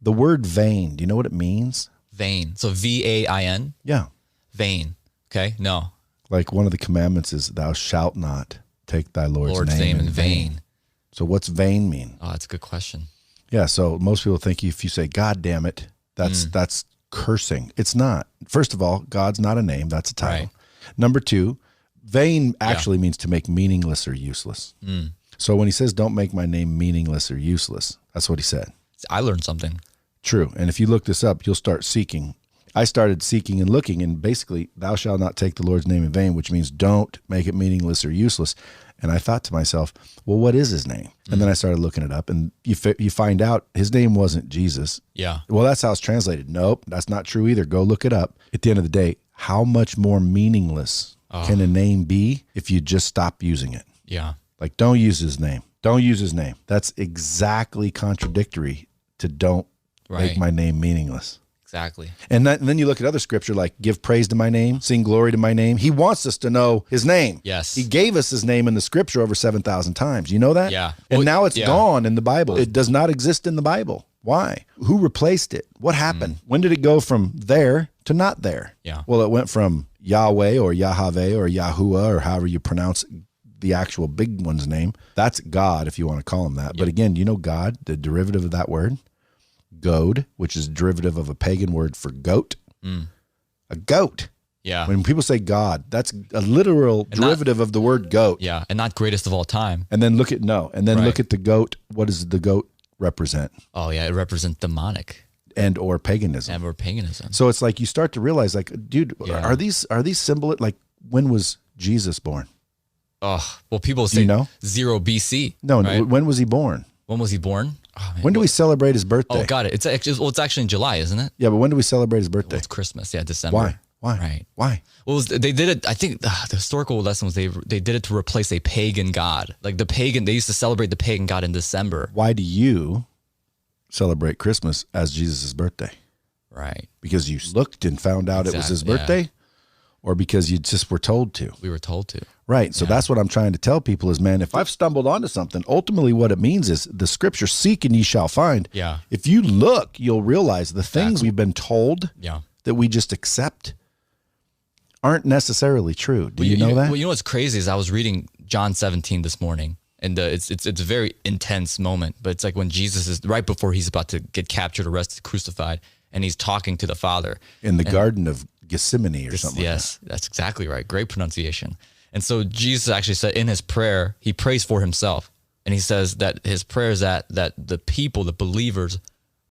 The word vain, do you know what it means? Vain. So V-A-I-N? Yeah. Vain. Okay, no. Like one of the commandments is thou shalt not take thy Lord's name in in vain. So what's vain mean? Oh, that's a good question. Yeah, so most people think if you say, God damn it, that's cursing. It's not. First of all, God's not a name, that's a title. Right. Number two, vain actually means to make meaningless or useless. So when he says, don't make my name meaningless or useless, that's what he said. I learned something. True. And if you look this up, you'll start seeking. I started seeking and looking, and basically, thou shalt not take the Lord's name in vain, which means don't make it meaningless or useless. And I thought to myself, well, what is his name? And then I started looking it up, and you find out his name wasn't Jesus. Yeah. Well, that's how it's translated. Nope, that's not true either. Go look it up. At the end of the day, how much more meaningless can a name be if you just stop using it? Yeah. Like, don't use his name. Don't use his name. That's exactly contradictory to don't make my name meaningless. Exactly. And then you look at other scripture like give praise to my name, sing glory to my name. He wants us to know his name. Yes. He gave us his name in the scripture over 7,000 times. You know that? Yeah. And now it's gone in the Bible. It does not exist in the Bible. Why? Who replaced it? What happened? When did it go from there to not there? Yeah. Well, it went from Yahweh or Yahweh or Yahuwah or however you pronounce the actual big one's name. That's God, if you want to call him that. But again, you know God, the derivative of that word? Goad, which is derivative of a pagan word for goat. A goat. Yeah. When people say God, that's a literal derivative of the word goat. Yeah. And not greatest of all time. And then look at look at the goat. What does the goat represent? Oh, yeah. It represents demonic. And or paganism. And or paganism. So it's like you start to realize, like, dude, are these symbol? Like, when was Jesus born? Oh, well, people say 0 BC. No, right? When was he born? When was he born? Oh, man. When do we celebrate his birthday? Oh, got it. It's actually in July, isn't it? Yeah, but when do we celebrate his birthday? Well, it's Christmas. Yeah, December. Why? Right. Why? Well, they did it. I think the historical lesson was they did it to replace a pagan god. Like they used to celebrate the pagan god in December. Why do you celebrate Christmas as Jesus' birthday? Right. Because you looked and found out it was his birthday? Or because you just were told to? We were told to. Right. So that's what I'm trying to tell people is, man, if I've stumbled onto something, ultimately what it means is the scripture, seek and ye shall find. Yeah. If you look, you'll realize the things we've been told that we just accept aren't necessarily true. Do you know that? Well, you know what's crazy is I was reading John 17 this morning, and it's a very intense moment, but it's like when Jesus is right before he's about to get captured, arrested, crucified, and he's talking to the Father. In the Garden of Gethsemane or something yes, like that. That's exactly right. Great pronunciation. And so Jesus actually said in his prayer, he prays for himself. And he says that his prayer is that the people, the believers,